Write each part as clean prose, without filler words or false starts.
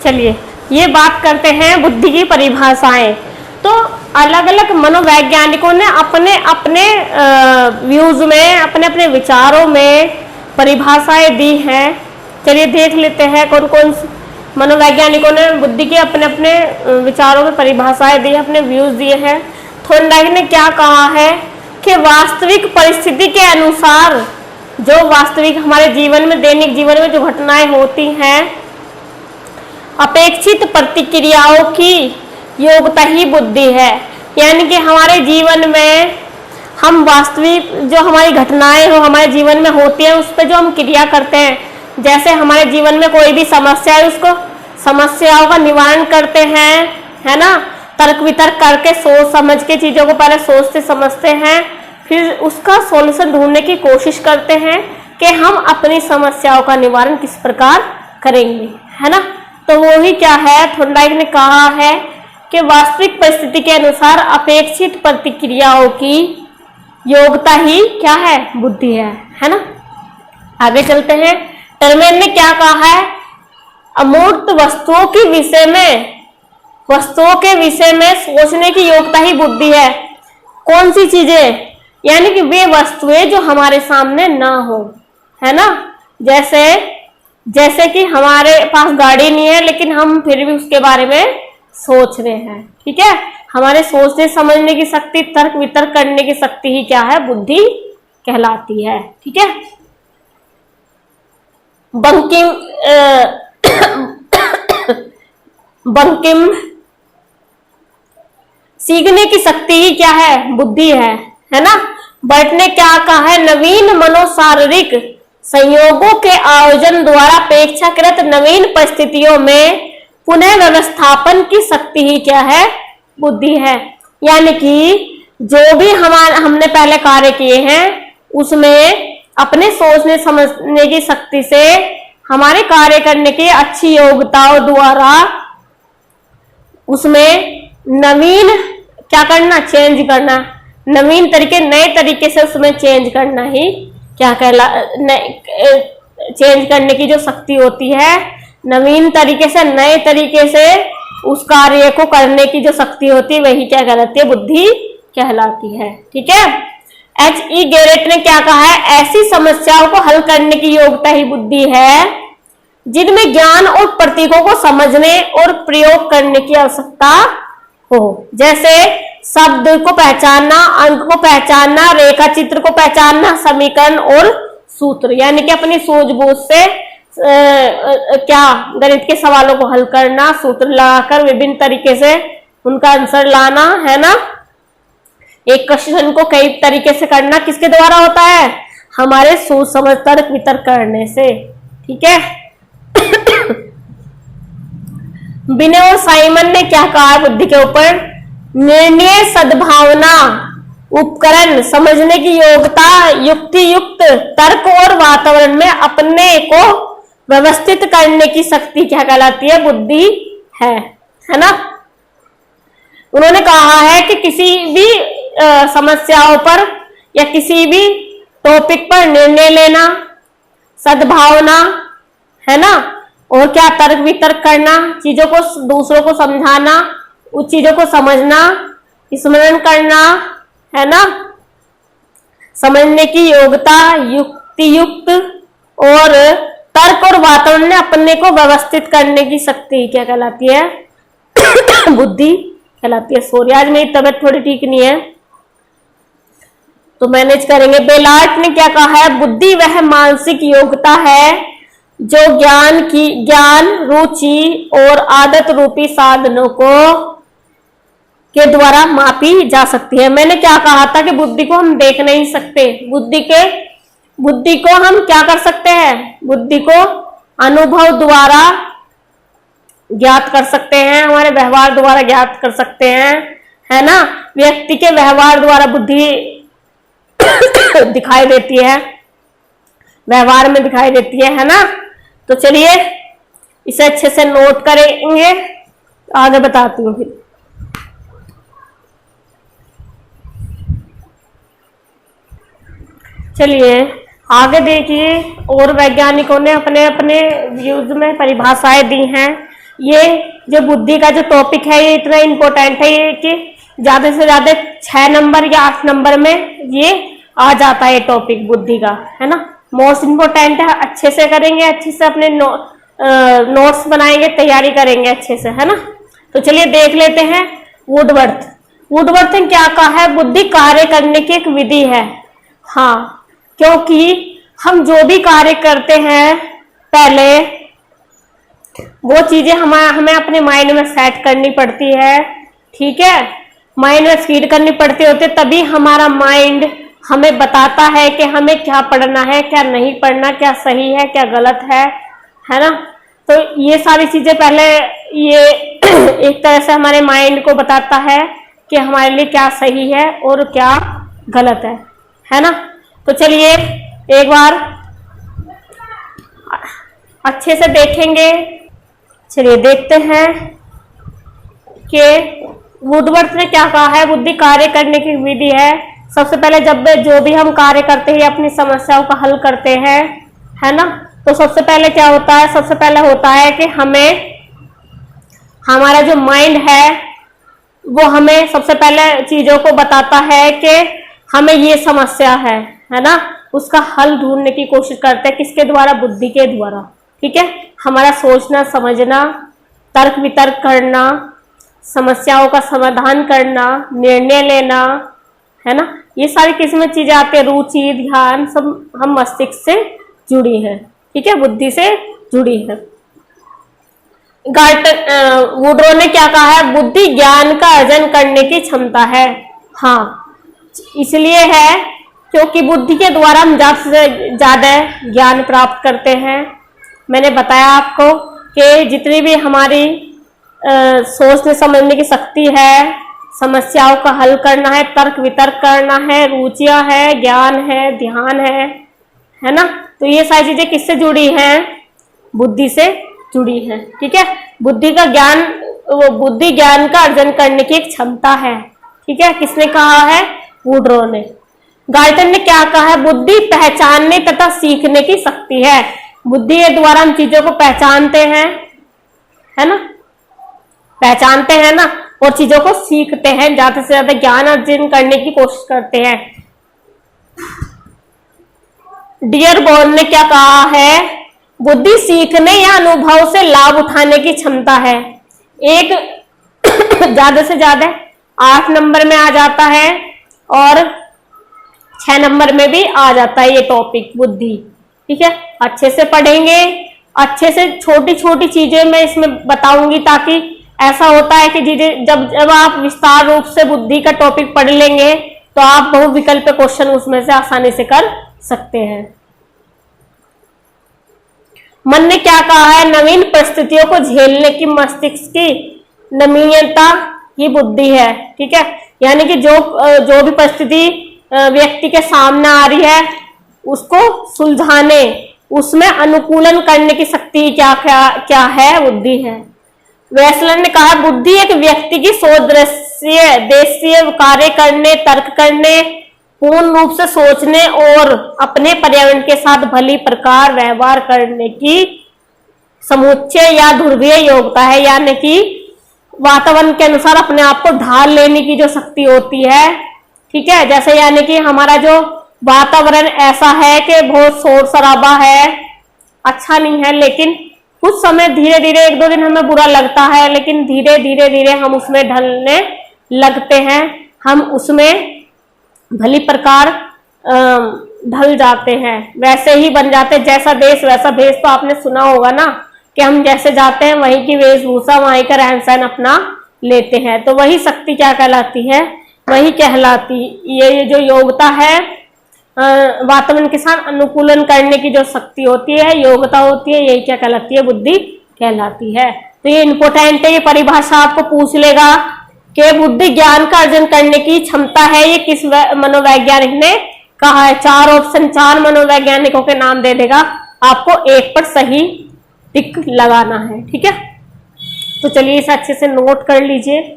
चलिए ये बात करते हैं बुद्धि की परिभाषाएं। तो अलग अलग मनोवैज्ञानिकों ने अपने अपने व्यूज में, अपने अपने विचारों में परिभाषाएं दी हैं। चलिए देख लेते हैं कौन कौन मनोवैज्ञानिकों ने बुद्धि के अपने अपने विचारों में परिभाषाएं दी, अपने व्यूज दिए हैं। थॉर्नडाइक ने क्या कहा है कि वास्तविक परिस्थिति के अनुसार, जो वास्तविक हमारे जीवन में, दैनिक जीवन में जो घटनाएं होती हैं, अपेक्षित प्रतिक्रियाओं की योग्यता ही बुद्धि है। यानी कि हमारे जीवन में हम वास्तविक जो हमारी घटनाएं हो हमारे जीवन में होती हैं, उस पर जो हम क्रिया करते हैं, जैसे हमारे जीवन में कोई भी समस्या है, उसको समस्याओं का निवारण करते हैं, है ना, तर्क वितर्क करके सोच समझ के चीजों को पहले सोचते समझते हैं, फिर उसका सॉल्यूशन ढूंढने की कोशिश करते हैं कि हम अपनी समस्याओं का निवारण किस प्रकार करेंगे, है ना। तो वो ही क्या है, थॉर्नडाइक ने कहा है कि वास्तविक परिस्थिति के अनुसार अपेक्षित प्रतिक्रियाओं की योग्यता ही क्या है, बुद्धि है ना। आगे चलते हैं। टर्मेन ने क्या कहा है, अमूर्त वस्तुओं के विषय में सोचने की योग्यता ही बुद्धि है। कौन सी चीजें, यानी कि वे वस्तुएं जो हमारे सामने ना हो, है ना। जैसे कि हमारे पास गाड़ी नहीं है लेकिन हम फिर भी उसके बारे में सोच रहे हैं, ठीक है। हमारे सोचने समझने की शक्ति, तर्क वितर्क करने की शक्ति ही क्या है, बुद्धि कहलाती है, ठीक है। बंकिम सीखने की शक्ति ही क्या है, बुद्धि है ना। बर्ट ने क्या कहा है, नवीन मनोशारीरिक संयोगों के आयोजन द्वारा अपेक्षाकृत नवीन परिस्थितियों में पुनः व्यवस्थापन की शक्ति ही क्या है, बुद्धि है। यानी कि जो भी हमने पहले कार्य किए हैं उसमें अपने सोचने समझने की शक्ति से हमारे कार्य करने की अच्छी योग्यताओं द्वारा उसमें नवीन क्या करना, चेंज करना, नवीन तरीके, नए तरीके से उसमें चेंज करना ही क्या चेंज करने की जो शक्ति होती है, नवीन तरीके से, नए तरीके से उस कार्य को करने की जो शक्ति होती है, वही क्या कहलाती है, बुद्धि कहलाती है, ठीक है। H.E. गैरेट ने क्या कहा है, ऐसी समस्याओं को हल करने की योग्यता ही बुद्धि है जिनमें ज्ञान और प्रतीकों को समझने और प्रयोग करने की आवश्यकता हो। जैसे शब्द को पहचानना, अंक को पहचानना, रेखा चित्र को पहचानना, समीकरण और सूत्र, यानी कि अपनी सूझबूझ से क्या गणित के सवालों को हल करना, सूत्र लगाकर विभिन्न तरीके से उनका आंसर लाना, है ना। एक क्वेश्चन को कई तरीके से करना किसके द्वारा होता है, हमारे सोच समझ तर्क वितर्क करने से, ठीक है। बिने और साइमन ने क्या कहा बुद्धि के ऊपर, निर्णय, सद्भावना, उपकरण, समझने की योग्यता, युक्ति युक्त तर्क और वातावरण में अपने को व्यवस्थित करने की शक्ति क्या कहलाती है, बुद्धि है ना। उन्होंने कहा है कि किसी भी समस्याओं पर या किसी भी टॉपिक पर निर्णय लेना, सद्भावना, है ना, और क्या तर्क वितर्क करना, चीजों को दूसरों को समझाना, उस चीजों को समझना, स्मरण करना, है ना, समझने की योग्यता, युक्ति युक्त और तर्क और वातावरण में अपने को व्यवस्थित करने की शक्ति क्या कहलाती है, बुद्धि कहलाती है। सॉरी आज मेरी तबीयत थोड़ी ठीक नहीं है तो मैनेज करेंगे। बेलार्ट ने क्या कहा है, बुद्धि वह मानसिक योग्यता है जो ज्ञान, रुचि और आदत रूपी साधनों के द्वारा मापी जा सकती है। मैंने क्या कहा था कि बुद्धि को हम देख नहीं सकते, बुद्धि को हम क्या कर सकते हैं, बुद्धि को अनुभव द्वारा ज्ञात कर सकते हैं, हमारे व्यवहार द्वारा ज्ञात कर सकते हैं, है ना। व्यक्ति के व्यवहार द्वारा बुद्धि दिखाई देती है, व्यवहार में दिखाई देती है ना। तो चलिए इसे अच्छे से नोट करेंगे, आगे बताती हूँ फिर। चलिए आगे देखिए, और वैज्ञानिकों ने अपने अपने व्यूज में परिभाषाएं दी हैं। ये जो बुद्धि का जो टॉपिक है ये इतना इम्पोर्टेंट है ये कि ज्यादा से ज्यादा 6 नंबर या 8 नंबर में ये आ जाता है, ये टॉपिक बुद्धि का, है ना। मोस्ट इम्पोर्टेंट है, अच्छे से करेंगे, अच्छे से अपने नोट्स बनाएंगे, तैयारी करेंगे अच्छे से, है ना। तो चलिए देख लेते हैं वुडवर्थ। वुडवर्थ ने क्या कहा है, बुद्धि कार्य करने की एक विधि है। हाँ, क्योंकि हम जो भी कार्य करते हैं पहले वो चीजें हमें अपने माइंड में सेट करनी पड़ती है, ठीक है, माइंड में फीड करनी पड़ती होती, तभी हमारा माइंड हमें बताता है कि हमें क्या पढ़ना है, क्या नहीं पढ़ना, क्या सही है, क्या गलत है ना। तो ये सारी चीजें पहले ये एक तरह से हमारे माइंड को बताता है कि हमारे लिए क्या सही है और क्या गलत है ना। तो चलिए एक बार अच्छे से देखेंगे। चलिए देखते हैं कि वुडवर्थ ने क्या कहा है, बुद्धि कार्य करने की विधि है। सबसे पहले जब जो भी हम कार्य करते हैं अपनी समस्याओं का हल करते हैं, है ना, तो सबसे पहले क्या होता है, सबसे पहले होता है कि हमें हमारा जो माइंड है वो हमें सबसे पहले चीजों को बताता है कि हमें ये समस्या है ना, उसका हल ढूंढने की कोशिश करते हैं, किसके द्वारा, बुद्धि के द्वारा, ठीक है। हमारा सोचना, समझना, तर्क वितर्क करना, समस्याओं का समाधान करना, निर्णय लेना, है ना, ये सारी किस्म चीजें आती है, रुचि, ध्यान, सब हम मस्तिष्क से जुड़ी है, ठीक है, बुद्धि से जुड़ी है। वुडरो ने क्या कहा है, बुद्धि ज्ञान का अर्जन करने की क्षमता है। हाँ, इसलिए है क्योंकि बुद्धि के द्वारा हम ज्यादा से ज्यादा ज्ञान प्राप्त करते हैं। मैंने बताया आपको कि जितनी भी हमारी सोचने समझने की शक्ति है, समस्याओं का हल करना है, तर्क वितर्क करना है, रुचियां है, ज्ञान है, ध्यान है ना, तो ये सारी चीजें किससे जुड़ी हैं, बुद्धि से जुड़ी है, ठीक है। बुद्धि का ज्ञान, वो बुद्धि ज्ञान का अर्जन करने की एक क्षमता है, ठीक है। किसने कहा है, वुडरो ने। गार्टन ने क्या कहा है, बुद्धि पहचानने तथा सीखने की शक्ति है। बुद्धि के द्वारा हम चीजों को पहचानते हैं, है ना, पहचानते हैं ना, और चीजों को सीखते हैं, ज्यादा से ज्यादा ज्ञान अर्जन करने की कोशिश करते हैं। डियरबॉर्न ने क्या कहा है, बुद्धि सीखने या अनुभव से लाभ उठाने की क्षमता है। एक ज्यादा से ज्यादा 8 नंबर में आ जाता है और 6 नंबर में भी आ जाता है ये टॉपिक बुद्धि, ठीक है। अच्छे से पढ़ेंगे, अच्छे से छोटी छोटी चीजें मैं इसमें बताऊंगी, ताकि ऐसा होता है कि जब आप विस्तार रूप से बुद्धि का टॉपिक पढ़ लेंगे तो आप बहुविकल्प क्वेश्चन उसमें से आसानी से कर सकते हैं। मन ने क्या कहा है, नवीन परिस्थितियों को झेलने की मस्तिष्क की नवीनता ही बुद्धि है, ठीक है। यानी कि जो भी परिस्थिति व्यक्ति के सामने आ रही है उसको सुलझाने, उसमें अनुकूलन करने की शक्ति क्या है, बुद्धि है। वेस्लर ने कहा, बुद्धि एक व्यक्ति की देशीय कार्य करने, तर्क करने, पूर्ण रूप से सोचने और अपने पर्यावरण के साथ भली प्रकार व्यवहार करने की समुच्चय या ध्रुवीय योग्यता है। यानी कि वातावरण के अनुसार अपने आप को ढाल लेने की जो शक्ति होती है, ठीक है। जैसे यानी कि हमारा जो वातावरण ऐसा है कि बहुत शोर शराबा है, अच्छा नहीं है, लेकिन कुछ समय धीरे धीरे 1-2 दिन हमें बुरा लगता है, लेकिन धीरे धीरे हम उसमें ढलने लगते हैं, हम उसमें भली प्रकार ढल जाते हैं, वैसे ही बन जाते हैं। जैसा देश वैसा भेष, तो आपने सुना होगा ना कि हम जैसे जाते हैं वहीं की वेशभूषा, वहीं का रहन सहन अपना लेते हैं। तो वही शक्ति क्या कहलाती है, वही कहलाती, ये जो योग्यता है वातावरण के साथ अनुकूलन करने की जो शक्ति होती है, योग्यता होती है, यही क्या कहलाती है, बुद्धि कहलाती है। तो ये इंपॉर्टेंट है, ये परिभाषा आपको पूछ लेगा कि बुद्धि ज्ञान का अर्जन करने की क्षमता है, ये किस मनोवैज्ञानिक ने कहा है। 4 ऑप्शन, 4 मनोवैज्ञानिकों के नाम दे देगा, आपको एक पर सही टिक लगाना है, ठीक है। तो चलिए इसे अच्छे से नोट कर लीजिए।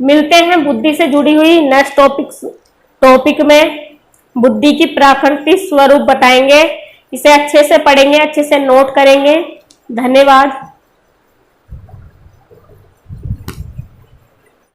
मिलते हैं बुद्धि से जुड़ी हुई नेक्स्ट टॉपिक में। बुद्धि की प्राकृतिक स्वरूप बताएंगे, इसे अच्छे से पढ़ेंगे, अच्छे से नोट करेंगे। धन्यवाद।